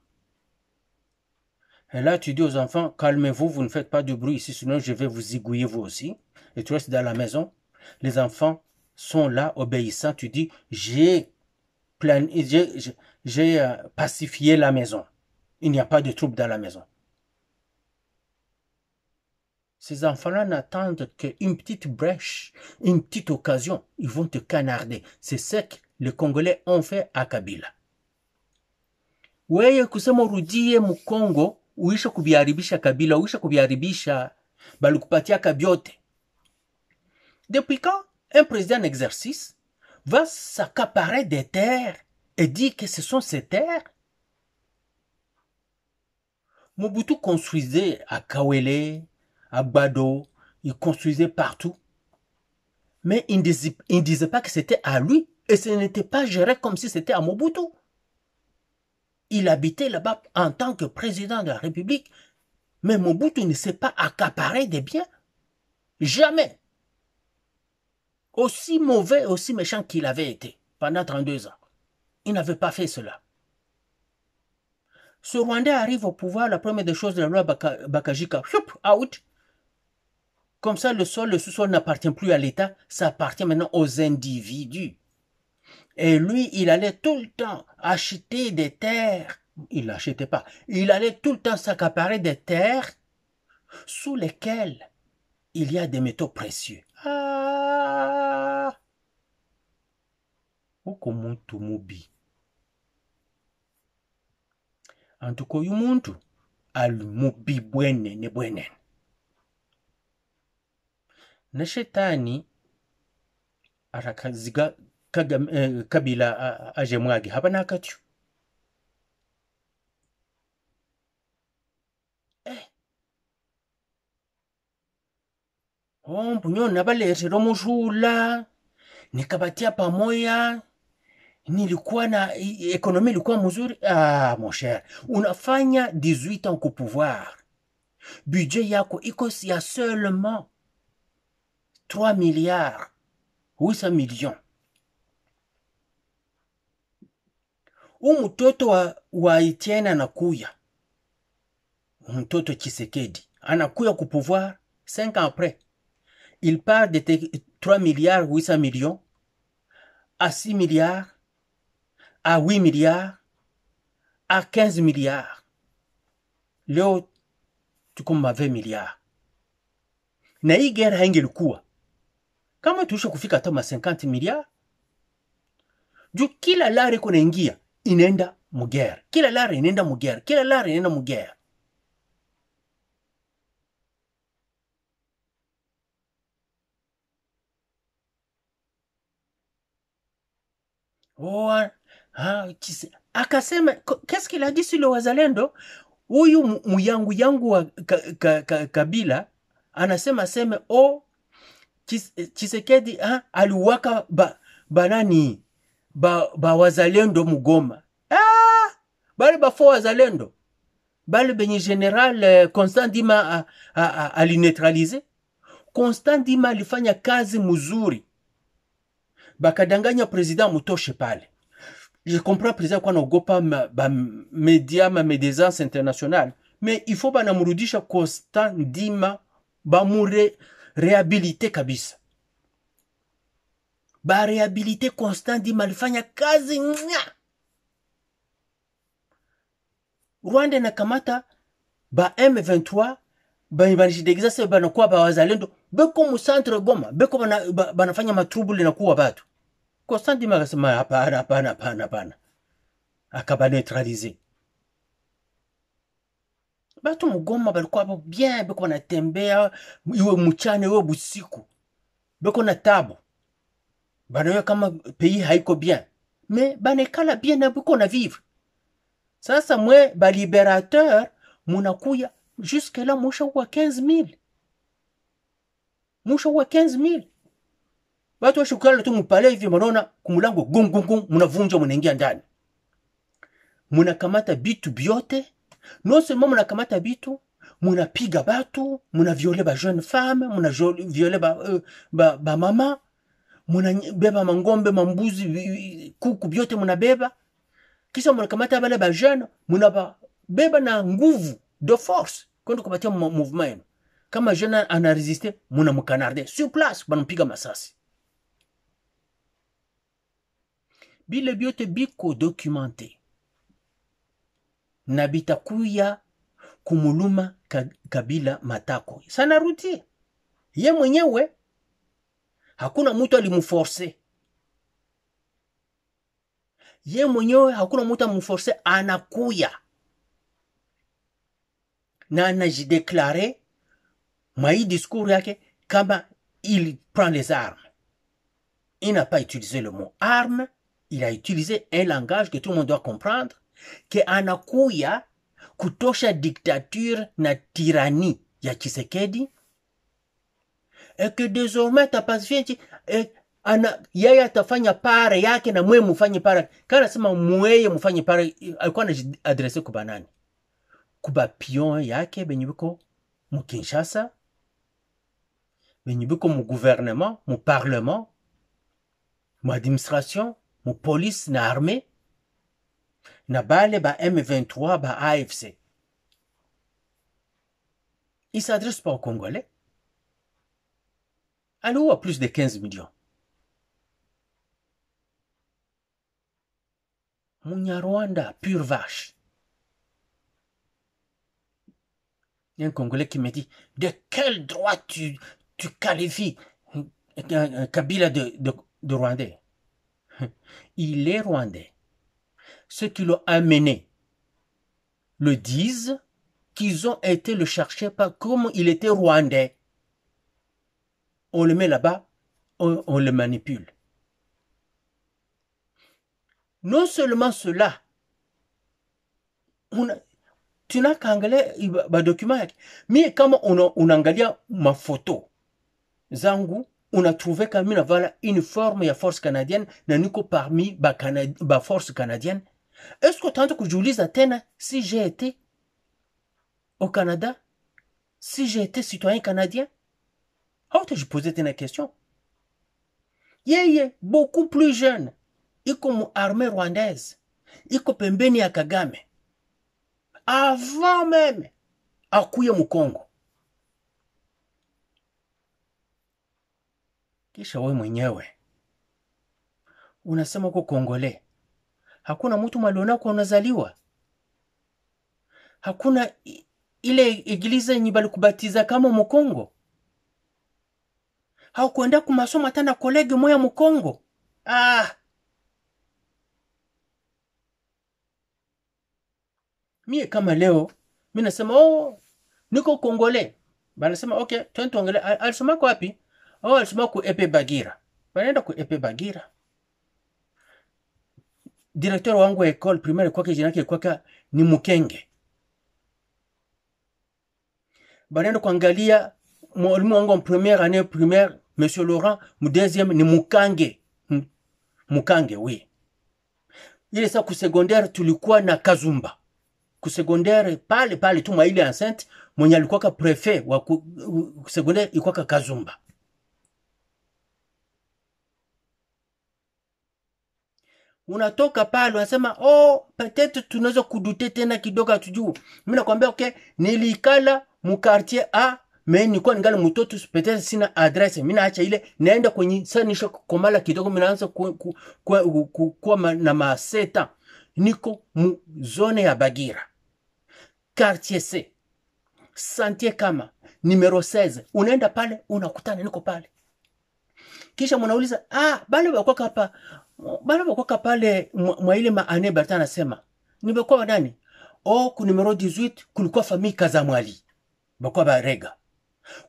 Speaker 2: Et là, tu dis aux enfants, calmez-vous, vous ne faites pas de bruit ici, sinon je vais vous zigouiller vous aussi. Et tu restes dans la maison. Les enfants sont là, obéissants. Tu dis, j'ai pacifié la maison. Il n'y a pas de trouble dans la maison. Ces enfants-là n'attendent qu'une petite brèche, une petite occasion. Ils vont te canarder. C'est ce que les Congolais ont fait à Kabila. Weye kusema urudie Mkongo, uisha kubiharibisha Kabila, uisha kubiharibisha, balikupatia kabiote. Depuis quand un président en exercice va s'accaparer des terres et dire que ce sont ses terres? Mobutu construisait à Kawele, à Bado, il construisait partout. Mais il ne disait pas que c'était à lui et ce n'était pas géré comme si c'était à Mobutu. Il habitait là-bas en tant que président de la République, mais Mobutu ne s'est pas accaparé des biens. Jamais. Aussi mauvais, aussi méchant qu'il avait été pendant 32 ans. Il n'avait pas fait cela. Ce Rwandais arrive au pouvoir, la première des choses de la loi Bakajika, out. Comme ça, le sous-sol n'appartient plus à l'État, ça appartient maintenant aux individus. Et lui, il allait tout le temps acheter des terres. Il n'achetait pas. Il allait tout le temps s'accaparer des terres sous lesquelles il y a des métaux précieux. Ah! Okomuntu mubi. En tout cas, yumuntu al mubi bwene ne bwene. Na shetani arakaziga Kabila aje mwagi haba nakatyo. Mbunyo nabaletera mujula nikabatia pamoja, nilikuwa na ekonomi ilikuwa mzuri. Mon cher, unafanya 18 ans ku pouvoir, budget yako iko ya seulement 3 milliards 800 millions. Mtoto wa Etienne anakuya, mtoto Tshisekedi anakuya ku pouvoir 5 ans après. Il part de 3 milliards 800 millions à 6 milliards, à 8 milliards, à 15 milliards. Leo tuko 20 milliards. Na hii gera haingelikuwa kama tuisha kufika hata 50 milliards. Juu kila lari kuna ingia inaenda mugera, kila lari inaenda mugera, kila lari inaenda mugera. Akasema, qu'est-ce qu'il a dit sur le wazalendo? Huyu muyangu wa Kabila anasema Tshisekedi aliwaka banani wazalendo mugoma. Bale bafo wazalendo, bale benye general Constant Ndima alineutralize. Constant Ndima alifanya kazi mzuri, bakadanganya president mutoshe pale. Je comprends président kwa naogopa médias internationales, mais il faut banamurudisha Constant Ndima, bamure réhabiliter kabisa. Ba réhabiliter Constant Ndima, alifanya kazi nya. Rwanda na kamata ba M23 banajidegeza banakuwa ba wazalendo beko mu centre Goma, beko banafanya matrubuli na kuwa batu. Constant Ndima akasema hapana. Akaba neutraliser. Batu mugoma balikuwa bien, beko banatembea iwe mchana iwe busiku. Beko na tabu. Banayo kama pays haiko bien. Mais banekala bien na beko na vivre. Sasa mwe ba libérateur munakuya jusque là musha wa 15,000. Musha wa 15,000. Batu washukala tu mupale hivi mnaona kumulango gong mnavunja mnaingia ndani. Mnakamata bitu biote. Non seulement mnakamata bitu, mnapiga batu, mnavioler ba jeune femme, mnavioler ba mama, mnabeba mangombe, mambuzi, kuku biote mnabeba. Kisha mnakamata wale ba jeune mnaba beba na nguvu de force kwenda kupatia mouvement yenu. Kama jeune ana résister mnamkanarde sur place banampiga masasi. Bile biote biko documenté. Na bitakuya kumuluma Kabila matako. Sana ruti. Ye mwenyewe hakuna mtu alimforce. Ye mwenyewe hakuna mtu alimforce, anakuya. Na anajideklare mai discours yake kama il prend les armes. Il n'a pas utilisé le mot arme, il a utilisé un langage que tout le monde doit comprendre, que anakuya kutosha dictature na tyrannie ya Tshisekedi, et que désormais tapasifie yeye atafanya pare yake na mwe mufanye pare. Kana sema mweye mufanye pare, alikuwa anajiadrese kuba nani? Kuba pion yake benye biko mu Kinshasa, benye biko mu gouvernement, mu parlement, mu administration, mu police na armée, na bale ba M23 ba AFC. Il s'adresse pas aux Congolais. Alors, à plus de 15 millions. Munyarwanda, pure vache. Il y a un Congolais qui me dit, de quel droit tu qualifies Kabila de Rwandais? Il est Rwandais. Ceux qui l'ont amené le disent qu'ils ont été le chercher par comme il était Rwandais. On le met là-bas, on le manipule. Non seulement cela, tu n'as qu'à angalia ba document, mais comme on angalia ma photo, zangu, on a trouvé quand même voilà une forme de force canadienne, naniko parmi ba force canadienne. Est-ce que tant que je lise à Tena, si j'ai été au Canada, si j'ai été citoyen canadien? Oh, je posais une question. Yeye, beaucoup plus jeune, iko armée rwandaise, iko pembeni ya Kagame. Avant même, akuye mu Congo. Kisha wewe mwenyewe unasema uko Kongole. Hakuna mtu maliona kwa unazaliwa. Hakuna ile eglize yenye balikubatiza kama mu Kongo. Haukwenda kumasomo tena kolege moya mu Kongo. Mie kama leo, mimi nasema niko Kongole. Banasema okay, twende tuongele. Alisoma kwa wapi? Alisoma ku Epe Bagira. Banaenda ku Epe Bagira. Directeur wangu wa école primaire kwa jina yake kwa ni Mukenge. Banaenda kuangalia mwalimu wangu en première année primaire, Monsieur Laurent, mu deuxième ni Mukange. Mukange, oui. Ile sa ku secondaire tulikuwa na Kazumba. Ku secondaire pale tu maile enceinte, mwenye alikuwa ka préfet wa secondaire ilikuwa ka Kazumba. Unatoka pale unasema peut-être tunaweza kudute tena kidogo atujuu. Mimi nakwambia okay, nilikala mu quartier A, mais nilikuwa ningali mtoto, peut-être sina adresse. Mimi naacha ile naenda kwenye sanisha komala kidogo, mimi naanza kwa na maseta. Niko mu zone ya Bagira. Quartier C. Santier kama numero 16. Unaenda pale unakutana niko pale. Kisha mnauliza bale wako pale mwa ile maane Bertrand anasema nimekuwa nani? Ku numero 18 kulikuwa famille Kazamwali. Bakwa barega.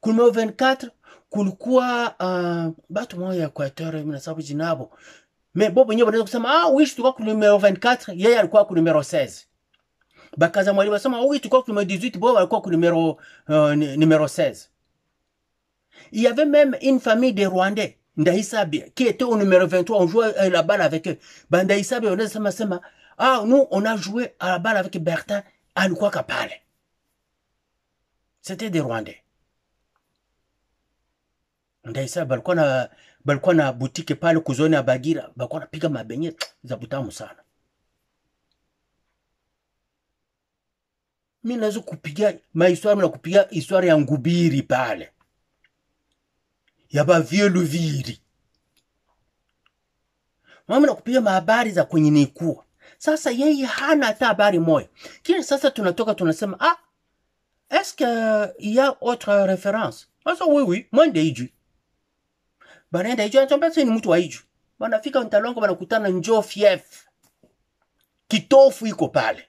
Speaker 2: Ku numero 24 kulikuwa batu moja ya Equateur, mimi nasabu jinabo. Mais bobo nyewe wanaweza kusema oui tulikuwa ku numero 24, yeye alikuwa ku numero 16. Bakazamwali wasema oui tulikuwa ku numero 18, bobo alikuwa ku numero 16. Il y avait même une famille de Rwandais, Ndaïsabi, qui était au numéro 23, on jouait la balle avec eux. Ndaïsabi, on a sema, nous, on a joué à la balle avec Bertin, à Lukwa Kapale. C'était des Rwandais. Ndaïsabi, balikuwa na boutique pale kuzoni ya Bagira, balikuwa na piga mabenye za butamu sana. Mimi naweza kupiga mahistoire na kupiga histoire ya Ngubiri pale. Ya ba vieux Luviri. Mimi nakupiga mahabari za kwenye nikuwa. Sasa yeye hana hata habari moja. Kile sasa tunatoka tunasema est-ce qu'il y a autre référence? Sasa oui, moi ndeiju. Banaenda iju anatambia ni mtu wa iju. Banafika Ntalongo banakutana Njoo Fief. Kitofu iko pale.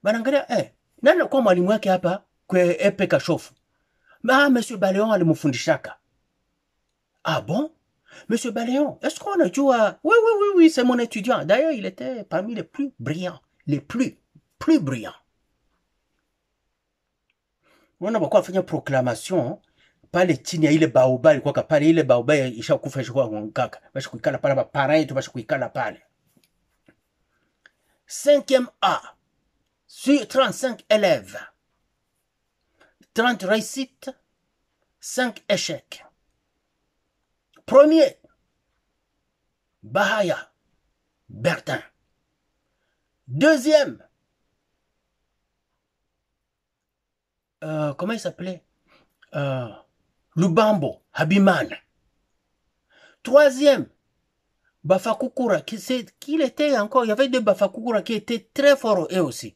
Speaker 2: Banangalia nani kwa mwalimu wake hapa kwa Epe Kashofu? Monsieur Baléon alimfundishaka. Ah bon? Monsieur Baléon, est-ce qu'on a joué à... Oui, c'est mon étudiant. D'ailleurs, il était parmi les plus brillants. Les plus brillants. On a beaucoup fait une proclamation. Pale chini ya ile baobali kwa pale ile baobali ishakufa ishakuwa ngaka. Bashi kuikala pale ba parents tu bashi kuikala pale. 5e A. Sur 35 élèves. 30 réussites, 5 échecs. Premier, Bahaya, Bertin. Deuxième, comment il s'appelait? Lubambo, Habiman. Troisième, Bafakukura, qui était encore, il y avait deux Bafakukura qui étaient très forts eux aussi.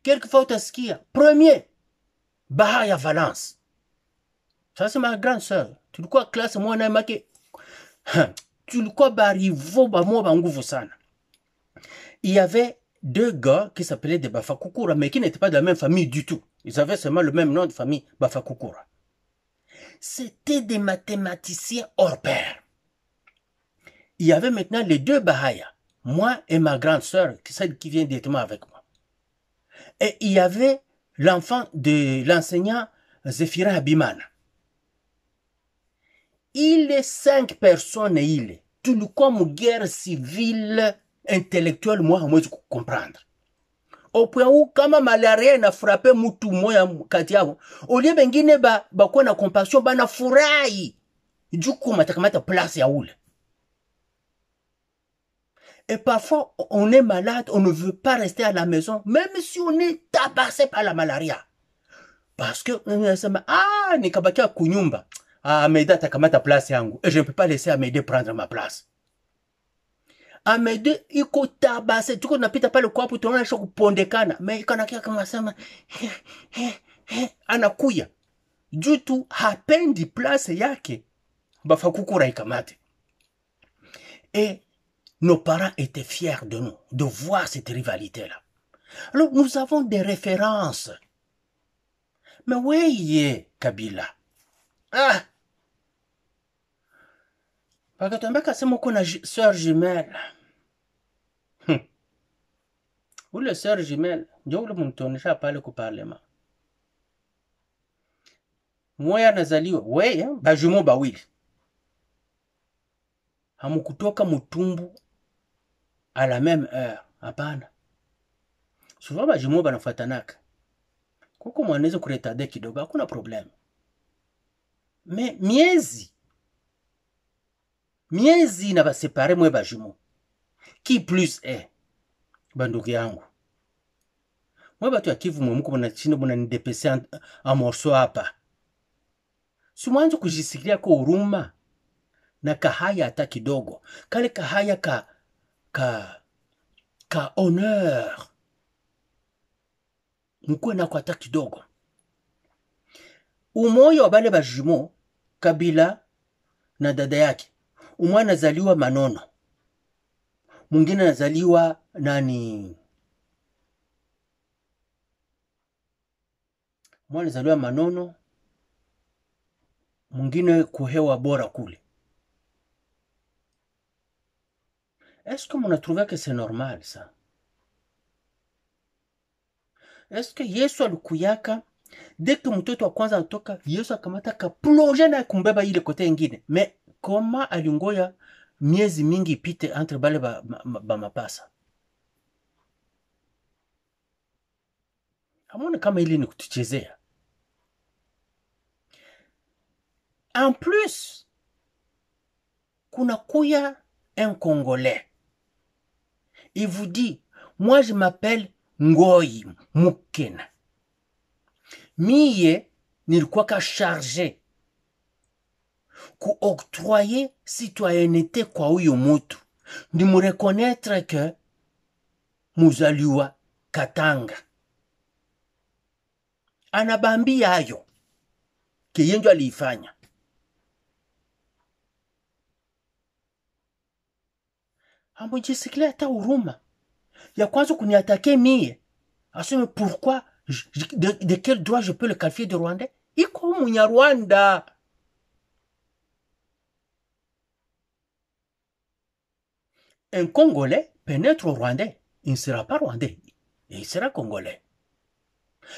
Speaker 2: Quelquefois, qu'il y a. Premier, Bahaya Valence. Ça, c'est ma grande sœur. Tu le crois, classe, moi, on a marqué. Tu le crois, Barivo, Bamo, Bangoufo Sana. Il y avait deux gars qui s'appelaient des Bafakukura, mais qui n'étaient pas de la même famille du tout. Ils avaient seulement le même nom de famille, Bafakukura. C'était des mathématiciens hors pair. Il y avait maintenant les deux Bahaya, moi et ma grande sœur, celle qui vient directement avec moi. Et il y avait l'enfant de l'enseignant Zéphirin Habimana. Il est 5 personnes et il est. Tout le comme guerre civile, intellectuelle, moi, je comprendre. Au point où, quand malaria n'a frappé mutu moya katiao, au lieu bengine ba kwa na compassion, ba na furahi. Juku matakamata place ya oule. Et parfois, on est malade, on ne veut pas rester à la maison, même si on est tabassé par la malaria. Parce que, nikabakia kunyumba. Amédée takamata place yangu. Et je ne peux pas laisser Amédée prendre ma place. Amédée, iko tabassé. Tu connais napita pale kwa hapo tunaona shoku pondekana. Mais ikanakia kama sema anakuya. Jutu hapendi place yake. Bafakukura ikamate. Et nos parents étaient fiers de nous, de voir cette rivalité-là. Alors, nous avons des références. Mais oui, Kabila. Pakatambaka sema uko na sœur jumelle. Ule sœur jumelle, ndio ule mtuonesha pale ku parlement. Mmoja anazaliwa, bajumo bawili. Hamukutoka mutumbu à la même heure. Hapana. Souvent bajumo banafuatanaka. Kuko mwanaweza kuretarder kidogo, hakuna problème. Mais miezi na basepare mwe bajumo. Qui plus est bandugu yangu. Mwe batu ya Kivu mwe muko mnachino mnanidepese en morceau hapa. Si mwanzo kujisikilia kwa huruma na kahaya hata kidogo. Kale kahaya ka honneur. Mkuwe na kwa hata kidogo. Umoja wa bale bajumo, Kabila na dada yake. Umwa anazaliwa Manono. Mwingine anazaliwa nani? Umwa anazaliwa Manono. Mwingine kuhewa bora kule. Est-ce que mon a trouvé que c'est normal ça? Est-ce que Yesu alikuyaka dès que mtoto wa kwanza anatoka Yesu akamata ka plonger na kumbeba ile kote ingine? Mais comment alingoya miezi mingi ipite entre bale ba mapasa? Amona kama ili ni kutuchezea. En plus, kuna kuya un Congolais. Il vous dit, Moi, je m'appelle Ngoyi Mukena. Miye nilikuwa chargé kuoctroyer citoyenneté kwa huyo mutu. Ni mureconnaître que muzaliwa Katanga. Anabambi yayo ke yenjo aliifanya. Amujisikilia hata huruma ya kwanza kuniatake mie. Aseme pourquoi, de quel droit je peux le qualifier de Rwandais? Iko Munyarwanda. Un Congolais peut naître Rwandais. Il ne sera pas Rwandais. Il sera Congolais.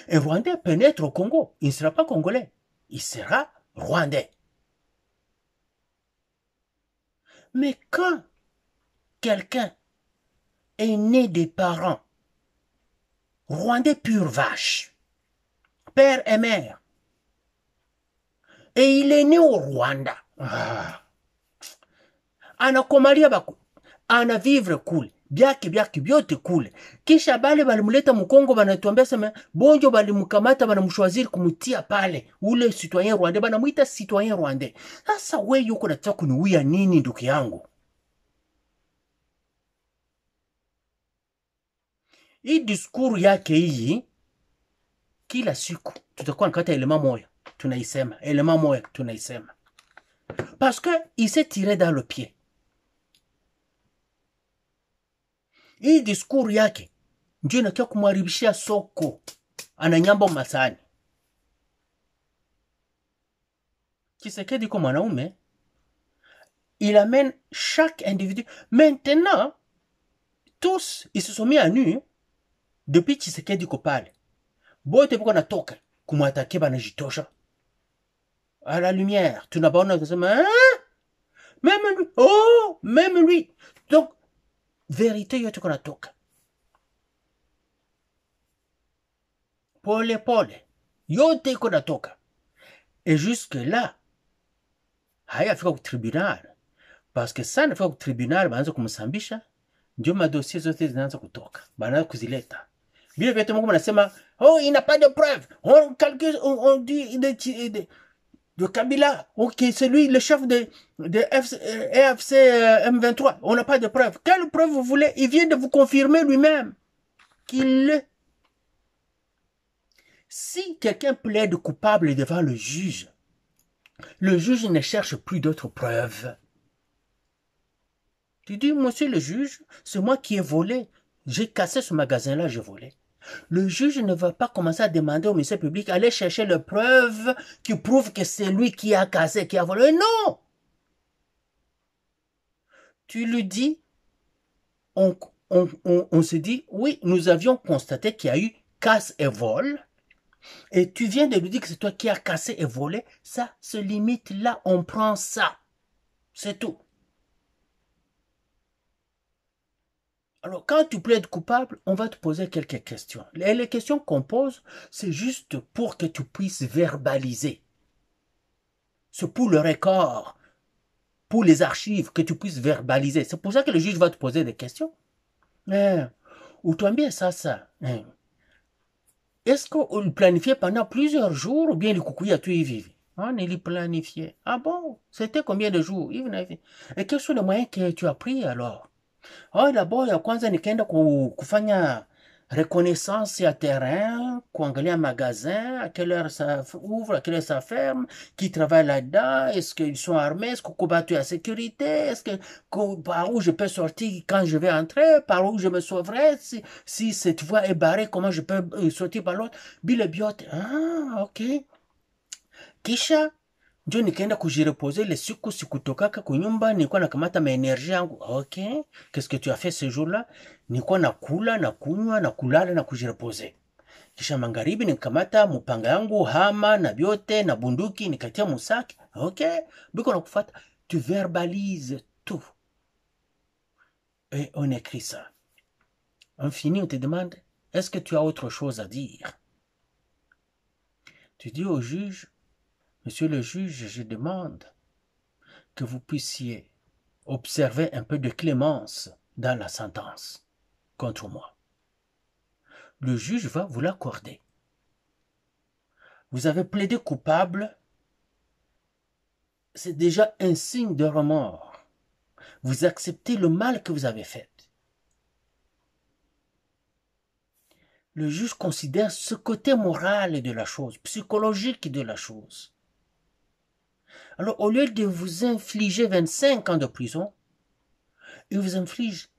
Speaker 2: Un Rwandais peut naître au Congo. Il ne sera pas Congolais. Il sera Rwandais. Mais quand quelqu'un est né des parents Rwandais pure vache, père et mère, et il est né au Rwanda, anakomalia baku, ana vivre kule, byake byote kule, kisha bale balimuleta Mukongo banatuambia sema bonjo balimkamata banamshwaziri kumutia pale ule citoyen rwandais, banamuita citoyen rwandais. Sasa wewe yuko nataka kuniuia nini ndugu yangu? Hii diskuru yake hii kila siku tutakuwa nakata elema moya tunaisema parce que il s'est tiré dans le pied. Hii diskuru yake ndio inakia kumharibishia soko, ananyamba masani. Tshisekedi comme mwanaume, il amène chaque individu. Maintenant, tous ils se sont mis à nu depuis Tshisekedi ko pale. Bote poko natoka kumwatake banajitosha. À la lumière, tunabaona kusema même lui, oh, même lui. Donc vérité yote kona toka. Pole pole. Yote kona toka. Et jusque là, haya fika ku tribunal. Parce que ça ne fika ku tribunal baanza kumsambisha, ndio madossier zote zinaanza kutoka. Banaanza kuzileta. Bien vite Mungu anasema, oh, il n'a pas de preuve. On calcule, on dit de Kabila, ok, c'est lui le chef de EFC M23. On n'a pas de preuve. Quelle preuve vous voulez? Il vient de vous confirmer lui-même qu'il l'est. Si quelqu'un plaide coupable devant le juge ne cherche plus d'autres preuves. Tu dis, monsieur le juge, c'est moi qui ai volé. J'ai cassé ce magasin-là, j'ai volé. Le juge ne va pas commencer à demander au ministère public, aller chercher les preuves qui prouvent que c'est lui qui a cassé, qui a volé. Non! Tu lui dis, on se dit, oui, nous avions constaté qu'il y a eu casse et vol, et tu viens de lui dire que c'est toi qui as cassé et volé. Ça se limite là, on prend ça. C'est tout. Alors, quand tu plaides coupable, on va te poser quelques questions. Et les questions qu'on pose, c'est juste pour que tu puisses verbaliser. C'est pour le record, pour les archives, que tu puisses verbaliser. C'est pour ça que le juge va te poser des questions. Ou toi bien ça. Est-ce qu'on le planifiait pendant plusieurs jours ou bien le coucou a tout y vivre? On le planifiait. Ah bon? C'était combien de jours? Et quels sont les moyens que tu as pris alors? Oh, d'abord ya kwanza nikaenda kufanya reconnaissance ya terrain, kuangalia magasin, à quelle heure ça ouvre, à quelle heure ça ferme, qui travaille là-dedans, est-ce qu'ils sont armés, est-ce qu'on combat la sécurité, est-ce que par où je peux sortir quand je vais entrer, par où je me sauverai, si cette voie est barrée, comment je peux sortir par l'autre. Bile biote, ok. Kisha ndio nikaenda kujireposer le siku sikutokaka kunyumba, nilikuwa nakamata maénergie yangu. OK, qu'est-ce que tu as fait ce jour-là? Nilikuwa nakula, na kunywa, na kulala na kujireposer. Kisha magharibi nikamata mupanga yangu, hama na biote na bunduki nikatia musaki. OK, biko nakufata. Tu verbalises tout. Et on écrit ça. On finit, on te demande, est-ce que tu as autre chose à dire? Tu dis au juge, monsieur le juge, je demande que vous puissiez observer un peu de clémence dans la sentence contre moi. le juge va vous l'accorder. Vous avez plaidé coupable, c'est déjà un signe de remords. Vous acceptez le mal que vous avez fait. Le juge considère ce côté moral de la chose, psychologique de la chose. Alors, au lieu de vous infliger 25 ans de prison, il vous inflige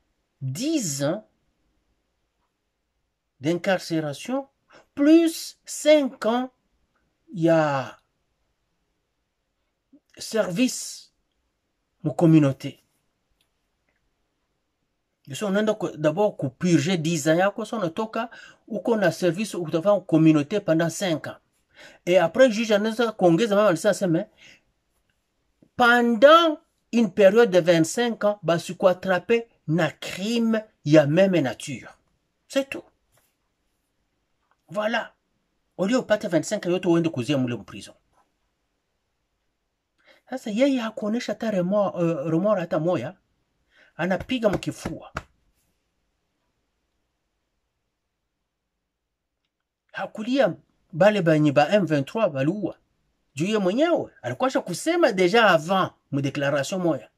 Speaker 2: 10 ans d'incarcération, plus 5 ans, il y a service aux communautés. On a d'abord purger 10 ans, ou qu'on a service aux communautés pendant 5 ans. Et après, le juge a pendant une période de 25 ans, bah, ce qu'on attrapé, na crime, il y a même nature. C'est tout. Voilà. Au lieu de passer 25 ans, il y a causer en prison. Sasa yeye hakuonesha hata remora hata moya, anapiga mkifua. Hakulia bale banyi ba M23 baluwa. Juu ye mwenyewe alikuwa kusema deja avant mu déclaration moya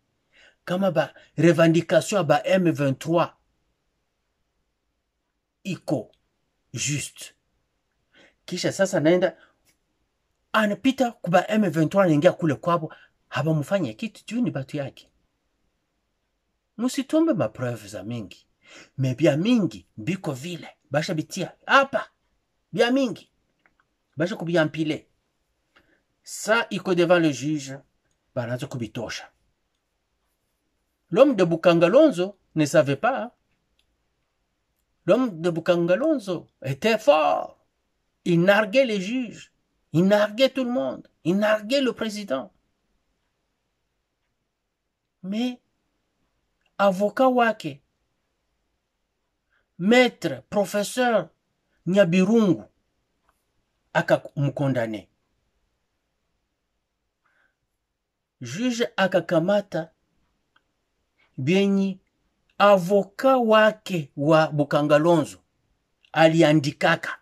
Speaker 2: kama ba revendication ba M23 iko juste. Kisha sasa naenda anapita kuba M23 anaingia kule kwabo, habamufanya kitu juu ni batu yake. Musitombe mapreuve za mingi, me bia mingi biko vile basha bitia hapa, bia mingi basha kubiampile. Ça iko devant le juge, banazo kubitosha. L'homme de Bukangalonzo ne savait pas. L'homme de Bukangalonzo était fort. Il narguait les juges. Il narguait tout le monde. Il narguait le président. Mais, avocat wake, maître, professeur, Nyabirungu, akamkondane. Juge akakamata bienyi avocat wake wa Bukangalonzo aliandikaka.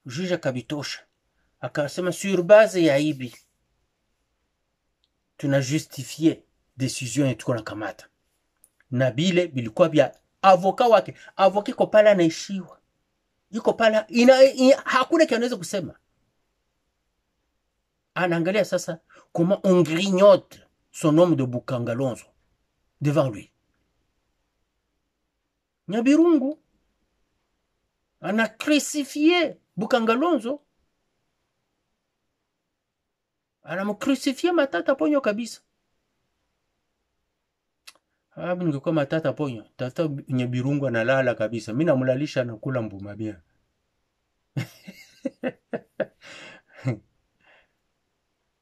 Speaker 2: Juge akabitosha. Akasema sur base ya ibi tuna justifié décision yetu na kamata. Na bile bilikuwa bia avocat wake. Avocat iko pala anaishiwa. Iko pala hakuna kianaweza kusema. Anaangalia sasa comment on grignote son homme de Bukangalonzo devant lui. Nyabirungu ana crucifié Bukangalonzo. Anamcrucifié Matata Ponyo kabisa. Ningekuwa Matata Ponyo, tafuta Nyabirungu analala kabisa. Mimi namlalisha na kula mbuma bia.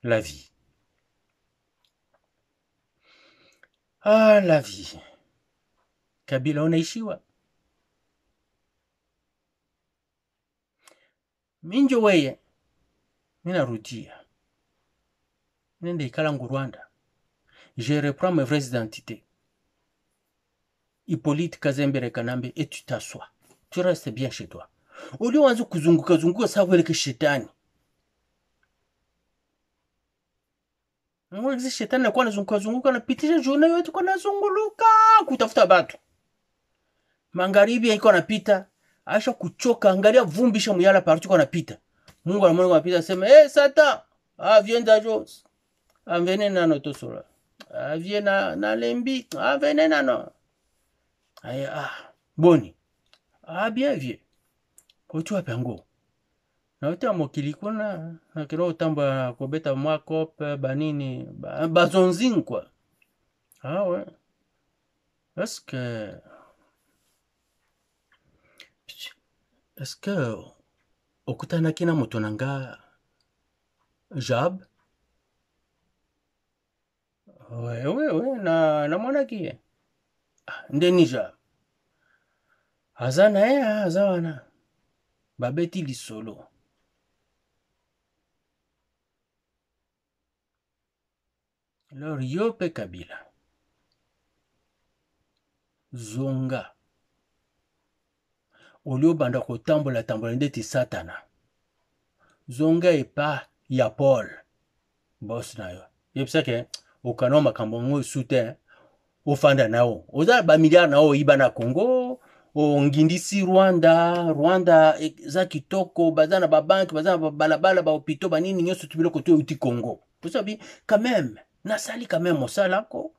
Speaker 2: La vie. Ah, la vie. Kabila unaishiwa. Minjo weye. Mina rudia. Nende ikalangu Rwanda. Je reprends mes vraies identités. Hippolyte Kazembere Kanambe, et tu t'assois. Tu restes bien chez toi. Au lieu de kuzunguka sawa que shetani. Mwazi shetani anakuwa anazunguka anapitisha jona yote kwa nazunguluka kutafuta batu. Magharibi iko anapita, aisha kuchoka, angalia vumbi sha muyala parti kwa anapita. Mungu anamwona anapita sema, Satan, viens d'ajos. Venez nano tosora. Viens na lembi, venez nano. Boni. Bien vieux. Kwa tu apengo. Na uta mokili kuna na kiro tamba kobeta mwakop banini bazonzing quoi. Ouais. Est-ce que okutana kina motonanga Jab? Ouais, na mwana kie. Ndeni Jab. Azana azana. Babeti lisolo. Alors yope Kabila. Zonga. Olio banda kotambola tambola ndeti satana. Zonga epa ya Paul. Boss na yo. Yepsake okano makambo ngo sute ofanda nao. Oza ba milliard nao ibana Congo. O ngindisi Rwanda za kitoko bazana ba banque bazana ba balabala ba hôpitaux banini nyoso tubilo koto uti Congo. Vous savez quand même nasali quand même mosala ko.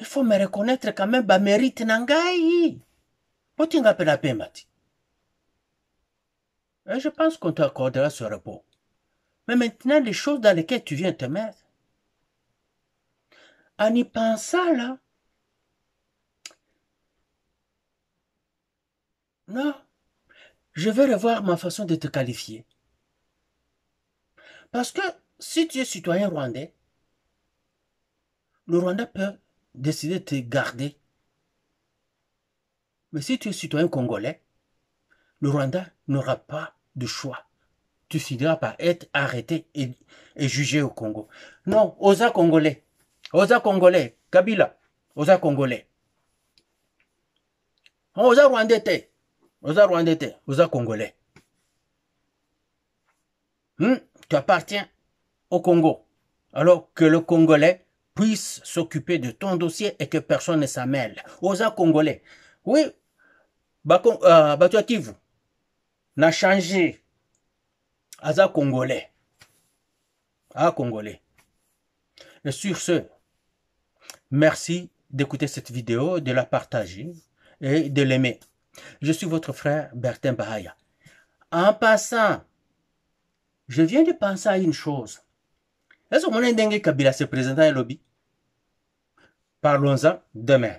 Speaker 2: Il faut me reconnaître quand même ba mérite nangai. Potinga pena pemati. Et je pense qu'on t'accordera ce repos. Mais maintenant, les choses dans lesquelles tu viens te mettre, en y pensant là, non, je vais revoir ma façon de te qualifier. Parce que si tu es citoyen rwandais, le Rwanda peut décider de te garder. Mais si tu es citoyen congolais, le Rwanda n'aura pas de choix. Tu finiras par être arrêté et jugé au Congo. Non, osa Congolais, Kabila, osa Congolais. Osa Rwandais, osa Congolais. Tu appartiens au Congo. Alors que le Congolais puisse s'occuper de ton dossier et que personne ne s'en mêle. Osa Congolais. Oui, Batuakivu n'a changé. Aza Congolais. Congolais. Et sur ce, merci d'écouter cette vidéo, de la partager et de l'aimer. Je suis votre frère Bertin Bahaya. En passant, je viens de penser à une chose. Est-ce que mon Ndengue Kabila se présente à un lobby? Parlons-en demain.